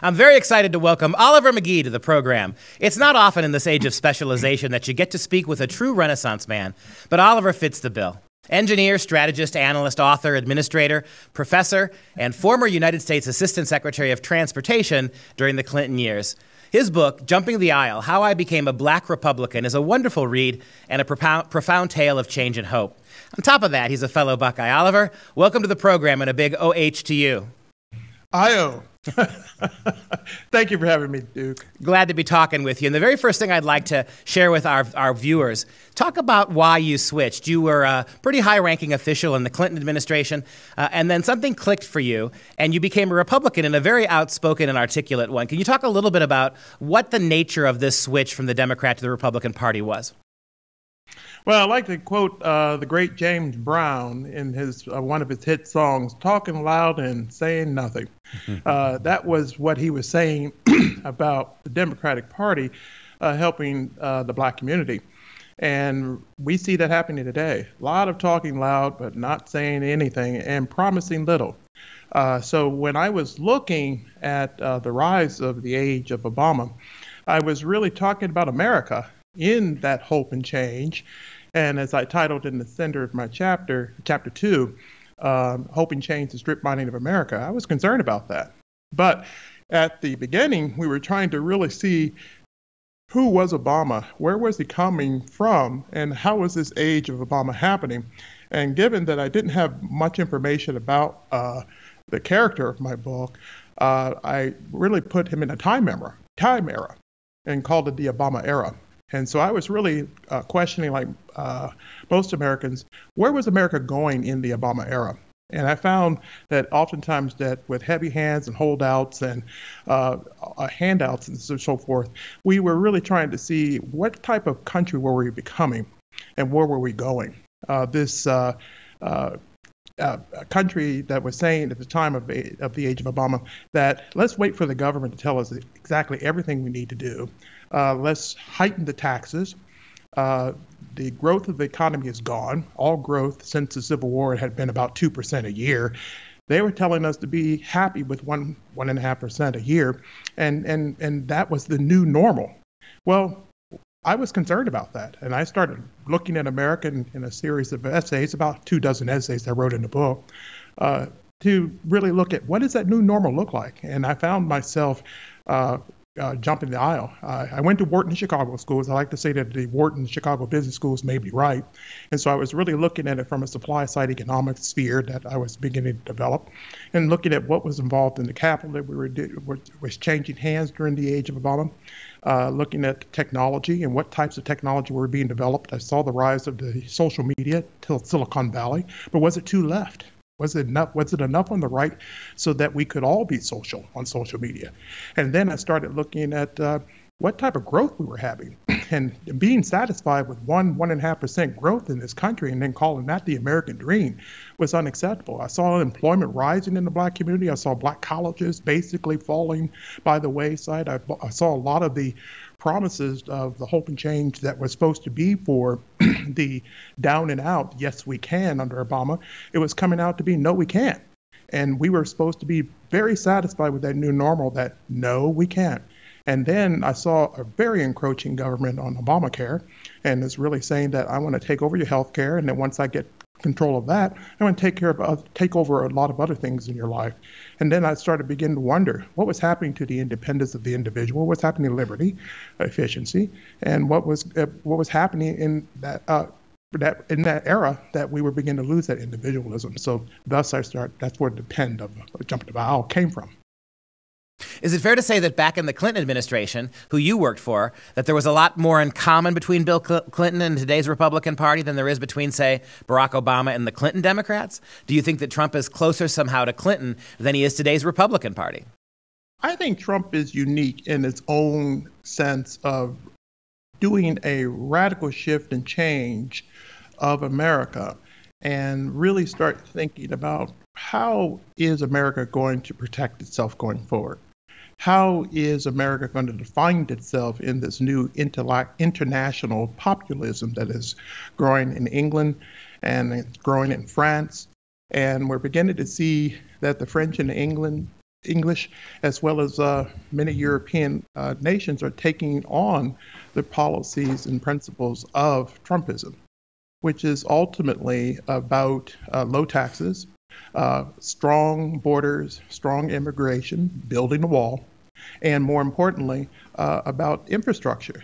I'm very excited to welcome Oliver McGee to the program. It's not often in this age of specialization that you get to speak with a true Renaissance man, but Oliver fits the bill. Engineer, strategist, analyst, author, administrator, professor, and former United States Assistant Secretary of Transportation during the Clinton years. His book, Jumping the Aisle, How I Became a Black Republican, is a wonderful read and a profound tale of change and hope. On top of that, he's a fellow Buckeye. Oliver, welcome to the program and a big OH to you. I-O. Thank you for having me, Duke. Glad to be talking with you. And the very first thing I'd like to share with our viewers, talk about why you switched. You were a pretty high-ranking official in the Clinton administration, and then something clicked for you, and you became a Republican and a very outspoken and articulate one. Can you talk a little bit about what the nature of this switch from the Democrat to the Republican Party was? Well, I like to quote the great James Brown in his one of his hit songs, "Talking loud and saying nothing." That was what he was saying about the Democratic Party helping the Black community. And we see that happening today. A lot of talking loud, but not saying anything and promising little. So when I was looking at the rise of the age of Obama, I was really talking about America in that hope and change. And as I titled in the center of my chapter 2, Hope and Change, the Strip Mining of America, I was concerned about that. But at the beginning, we were trying to really see who was Obama, where was he coming from, and how was this age of Obama happening? And given that I didn't have much information about the character of my book, I really put him in a time era, and called it the Obama era. And so I was really questioning, like most Americans, where was America going in the Obama era? And I found that oftentimes that with heavy hands and holdouts and handouts and so forth, we were really trying to see what type of country were we becoming and where were we going. This country that was saying at the time of the age of Obama that let's wait for the government to tell us exactly everything we need to do. Let's heighten the taxes. The growth of the economy is gone. All growth since the Civil War had been about 2% a year. They were telling us to be happy with 1.5% a year, and that was the new normal. Well, I was concerned about that, and I started looking at America in a series of essays, about 24 essays I wrote in the book, to really look at what does that new normal look like. And I found myself jumping the aisle. I went to Wharton Chicago schools. I like to say that the Wharton Chicago business schools may be right. And so I was really looking at it from a supply side economic sphere that I was beginning to develop, and looking at what was involved in the capital that was changing hands during the age of Obama, looking at technology and what types of technology were being developed. I saw the rise of the social media till Silicon Valley, but was it too left? Was it enough on the right so that we could all be social on social media? And then I started looking at what type of growth we were having, and being satisfied with 1.5% growth in this country and then calling that the American dream was unacceptable. I saw unemployment rising in the Black community. I saw Black colleges basically falling by the wayside. I saw a lot of the promises of the hope and change that was supposed to be for the down and out, yes, we can under Obama. It was coming out to be, no, we can't. And we were supposed to be very satisfied with that new normal that, no, we can't. And then I saw a very encroaching government on Obamacare, and it's really saying that I want to take over your health care, and then once I get control of that, I want to take over a lot of other things in your life. And then I started beginning to wonder what was happening to the independence of the individual, what's happening to liberty, efficiency, and what was happening in that era that we were beginning to lose that individualism. So thus that's where the pen of Jumping the Aisle came from. Is it fair to say that back in the Clinton administration, who you worked for, that there was a lot more in common between Bill Clinton and today's Republican Party than there is between, say, Barack Obama and the Clinton Democrats? Do you think that Trump is closer somehow to Clinton than he is today's Republican Party? I think Trump is unique in its own sense of doing a radical shift and change of America and really start thinking about how is America going to protect itself going forward? How is America going to define itself in this new international populism that is growing in England and it's growing in France? And we're beginning to see that the French in England English, as well as many European nations, are taking on the policies and principles of Trumpism, which is ultimately about low taxes, strong borders, strong immigration, building a wall, and more importantly, about infrastructure.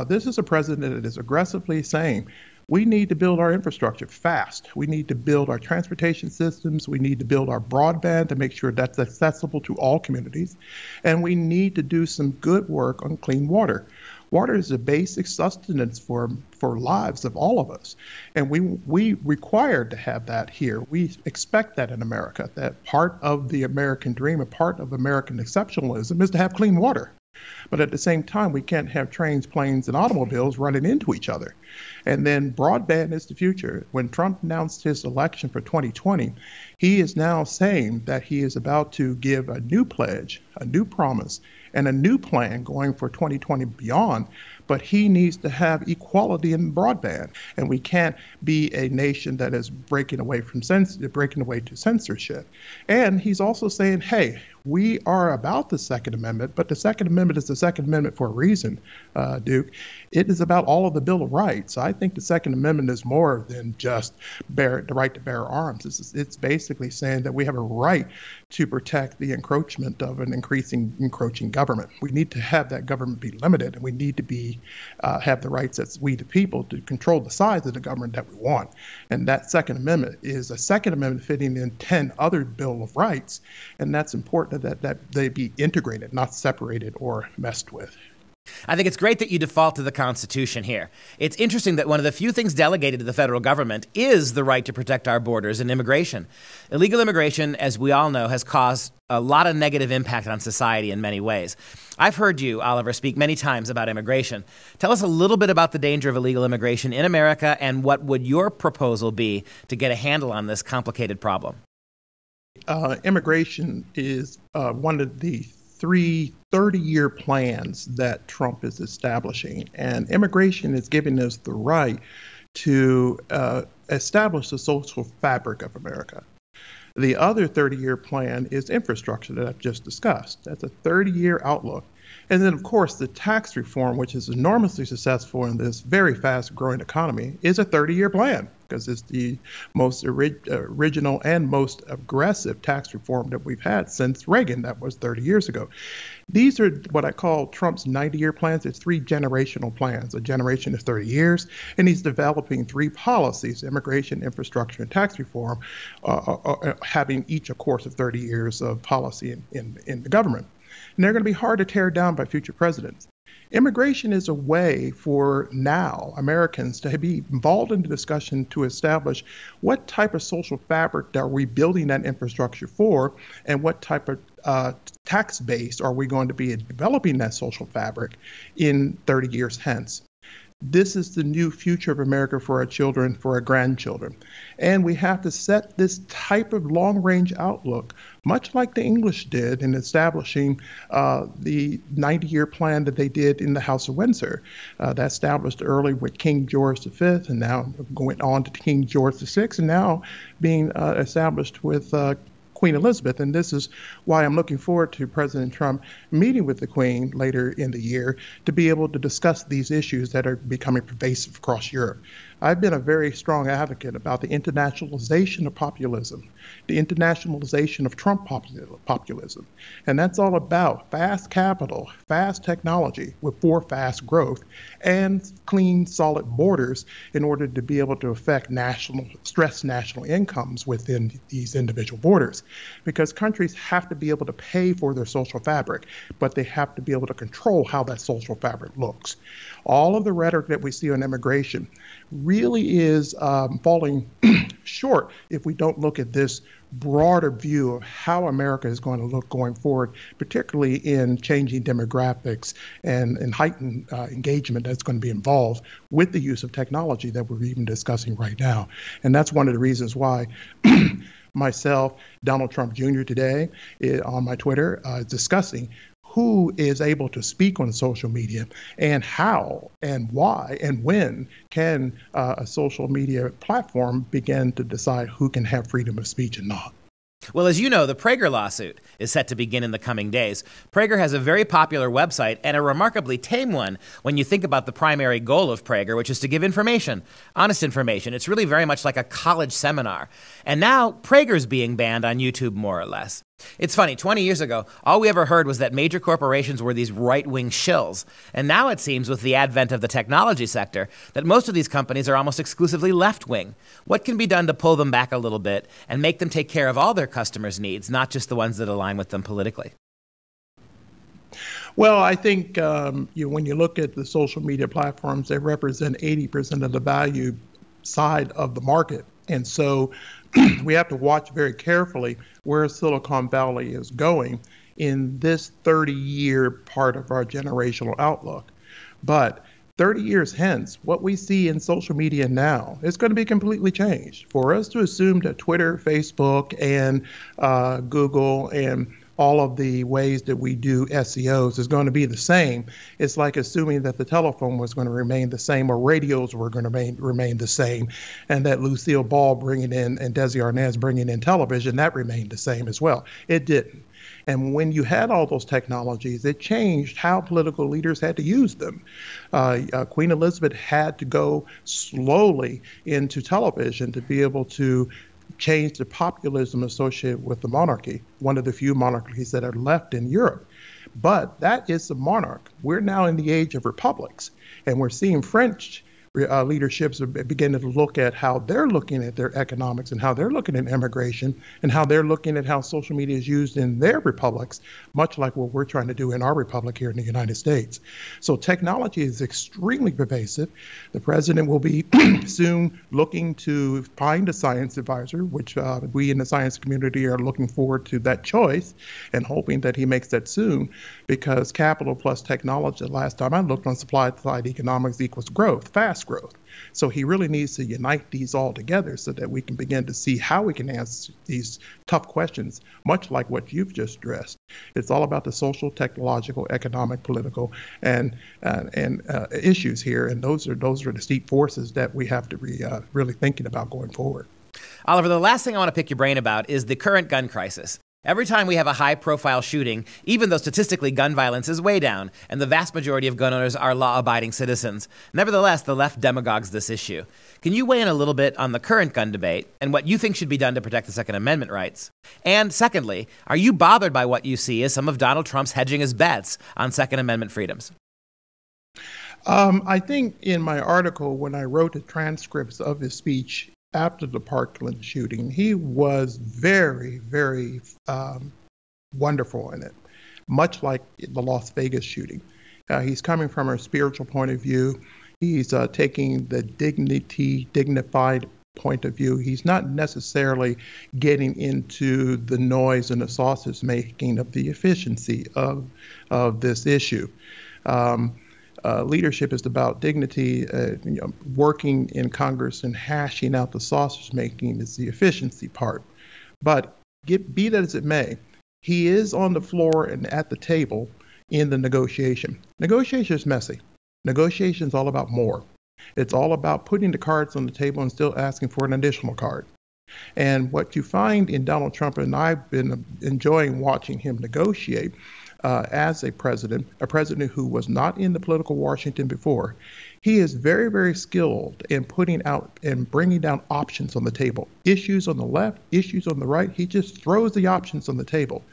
This is a president that is aggressively saying we need to build our infrastructure fast. We need to build our transportation systems. We need to build our broadband to make sure that's accessible to all communities. And we need to do some good work on clean water. Water is a basic sustenance for lives of all of us. And we require to have that here. We expect that in America, that part of the American dream, a part of American exceptionalism is to have clean water. But at the same time, we can't have trains, planes, and automobiles running into each other. And then broadband is the future. When Trump announced his election for 2020, he is now saying that he is about to give a new pledge, a new promise, and a new plan going for 2020 beyond. But he needs to have equality in broadband. And we can't be a nation that is breaking away to censorship. And he's also saying, hey, we are about the Second Amendment, but the Second Amendment is the Second Amendment for a reason, Duke. It is about all of the Bill of Rights. I think the Second Amendment is more than just the right to bear arms. It's basically saying that we have a right to protect the encroachment of an encroaching government. We need to have that government be limited, and we need to have the rights as we the people to control the size of the government that we want. And that Second Amendment is a Second Amendment fitting in 10 other Bill of Rights, and that's important that they be integrated, not separated or messed with. I think it's great that you default to the Constitution here. It's interesting that one of the few things delegated to the federal government is the right to protect our borders and immigration. Illegal immigration, as we all know, has caused a lot of negative impact on society in many ways. I've heard you, Oliver, speak many times about immigration. Tell us a little bit about the danger of illegal immigration in America, and what would your proposal be to get a handle on this complicated problem? Immigration is one of the 30-year plans that Trump is establishing. And immigration is giving us the right to establish the social fabric of America. The other 30-year plan is infrastructure that I've just discussed. That's a 30-year outlook. And then, of course, the tax reform, which is enormously successful in this very fast-growing economy, is a 30-year plan because it's the most original and most aggressive tax reform that we've had since Reagan. That was 30 years ago. These are what I call Trump's 90-year plans. It's 3 generational plans. A generation is 30 years, and he's developing 3 policies: immigration, infrastructure, and tax reform, having each a course of 30 years of policy in the government. And they're going to be hard to tear down by future presidents. Immigration is a way for now Americans to be involved in the discussion to establish what type of social fabric are we building that infrastructure for, and what type of tax base are we going to be developing that social fabric in 30 years hence. This is the new future of America for our children, for our grandchildren. And we have to set this type of long-range outlook, much like the English did in establishing the 90-year plan that they did in the House of Windsor. That established early with King George V, and now going on to King George VI, and now being established with Queen Elizabeth. And this is why I'm looking forward to President Trump meeting with the Queen later in the year to be able to discuss these issues that are becoming pervasive across Europe. I've been a very strong advocate about the internationalization of populism, the internationalization of Trump populism. And that's all about fast capital, fast technology for fast growth, and clean, solid borders in order to be able to affect stress national incomes within these individual borders. Because countries have to be able to pay for their social fabric, but they have to be able to control how that social fabric looks. All of the rhetoric that we see on immigration really is falling short if we don't look at this broader view of how America is going to look going forward, particularly in changing demographics and heightened engagement that's going to be involved with the use of technology that we're even discussing right now. And that's one of the reasons why myself, Donald Trump Jr. today on my Twitter discussing who is able to speak on social media, and how and why and when can a social media platform begin to decide who can have freedom of speech and not. Well, as you know, the Prager lawsuit is set to begin in the coming days. Prager has a very popular website and a remarkably tame one when you think about the primary goal of Prager, which is to give information, honest information. It's really very much like a college seminar. And now Prager's being banned on YouTube, more or less. It's funny, 20 years ago, all we ever heard was that major corporations were these right-wing shills. And now it seems, with the advent of the technology sector, that most of these companies are almost exclusively left-wing. What can be done to pull them back a little bit and make them take care of all their customers' needs, not just the ones that align with them politically? Well, I think when you look at the social media platforms, they represent 80% of the value side of the market. And so we have to watch very carefully where Silicon Valley is going in this 30-year part of our generational outlook. But 30 years hence, what we see in social media now is going to be completely changed. For us to assume that Twitter, Facebook, and Google and all of the ways that we do SEOs is going to be the same. It's like assuming that the telephone was going to remain the same or radios were going to remain the same, and that Lucille Ball bringing in and Desi Arnaz bringing in television, that remained the same as well. It didn't. And when you had all those technologies, it changed how political leaders had to use them. Queen Elizabeth had to go slowly into television to be able to change the populism associated with the monarchy, one of the few monarchies that are left in Europe. But that is the monarch. We're now in the age of republics, and we're seeing French leaderships are beginning to look at how they're looking at their economics and how they're looking at immigration and how they're looking at how social media is used in their republics, much like what we're trying to do in our republic here in the United States. So technology is extremely pervasive. The president will be soon looking to find a science advisor, which we in the science community are looking forward to that choice and hoping that he makes that soon, because capital plus technology, the last time I looked on supply side economics equals growth, fast growth. So he really needs to unite these all together so that we can begin to see how we can answer these tough questions, much like what you've just addressed. It's all about the social, technological, economic, political, and issues here, and those are the steep forces that we have to be really thinking about going forward. Oliver, the last thing I want to pick your brain about is the current gun crisis. Every time we have a high-profile shooting, even though statistically gun violence is way down, and the vast majority of gun owners are law-abiding citizens, nevertheless, the left demagogues this issue. Can you weigh in a little bit on the current gun debate and what you think should be done to protect the Second Amendment rights? And secondly, are you bothered by what you see as some of Donald Trump's hedging his bets on Second Amendment freedoms? I think in my article, when I wrote the transcripts of his speech after the Parkland shooting, he was very, very wonderful in it, much like the Las Vegas shooting. He's coming from a spiritual point of view. He's taking the dignified point of view. He's not necessarily getting into the noise and the sausage making of the efficiency of this issue. Leadership is about dignity. Working in Congress and hashing out the sausage making is the efficiency part. But be that as it may, he is on the floor and at the table in the negotiation. Negotiation is messy. Negotiation is all about more. It's all about putting the cards on the table and still asking for an additional card. And what you find in Donald Trump, and I've been enjoying watching him negotiate, as a president who was not in the political Washington before, he is very, very skilled in putting out and bringing down options on the table. Issues on the left, issues on the right, he just throws the options on the table,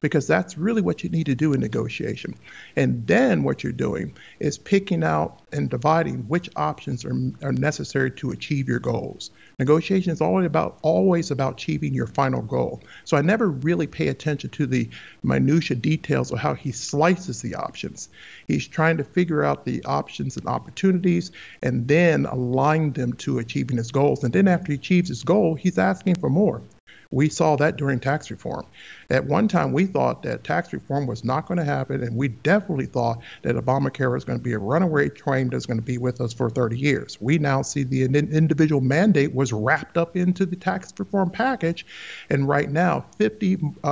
because that's really what you need to do in negotiation. And then what you're doing is picking out and dividing which options are necessary to achieve your goals. Negotiation is always about achieving your final goal. So I never really pay attention to the minutia details of how he slices the options. He's trying to figure out the options and opportunities and then align them to achieving his goals. And then after he achieves his goal, he's asking for more. We saw that during tax reform. At one time, we thought that tax reform was not going to happen, and we definitely thought that Obamacare was going to be a runaway train that's going to be with us for 30 years. We now see the individual mandate was wrapped up into the tax reform package, and right now,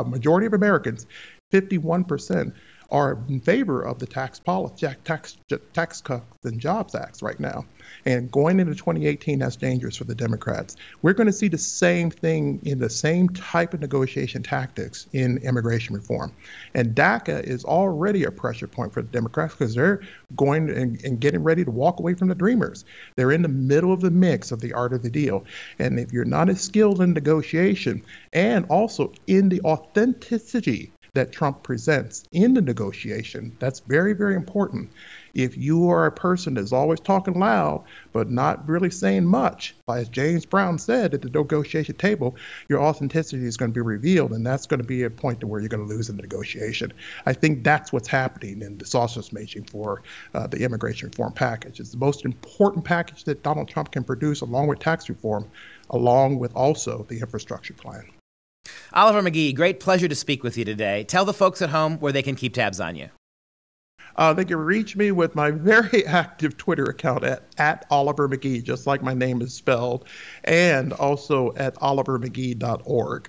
majority of Americans, 51%, are in favor of the tax cuts and jobs acts right now. And going into 2018, that's dangerous for the Democrats. We're going to see the same thing in the same type of negotiation tactics in immigration reform. And DACA is already a pressure point for the Democrats because they're going and getting ready to walk away from the Dreamers. They're in the middle of the mix of the art of the deal. And if you're not as skilled in negotiation and also in the authenticity that Trump presents in the negotiation, that's very, very important. If you are a person that's always talking loud but not really saying much, as James Brown said at the negotiation table, your authenticity is going to be revealed, and that's going to be a point to where you're going to lose in the negotiation. I think that's what's happening in the sausage making for the immigration reform package. It's the most important package that Donald Trump can produce, along with tax reform, along with also the infrastructure plan. Oliver McGee, great pleasure to speak with you today. Tell the folks at home where they can keep tabs on you. They can reach me with my very active Twitter account at Oliver McGee, just like my name is spelled, and also at olivermcgee.org.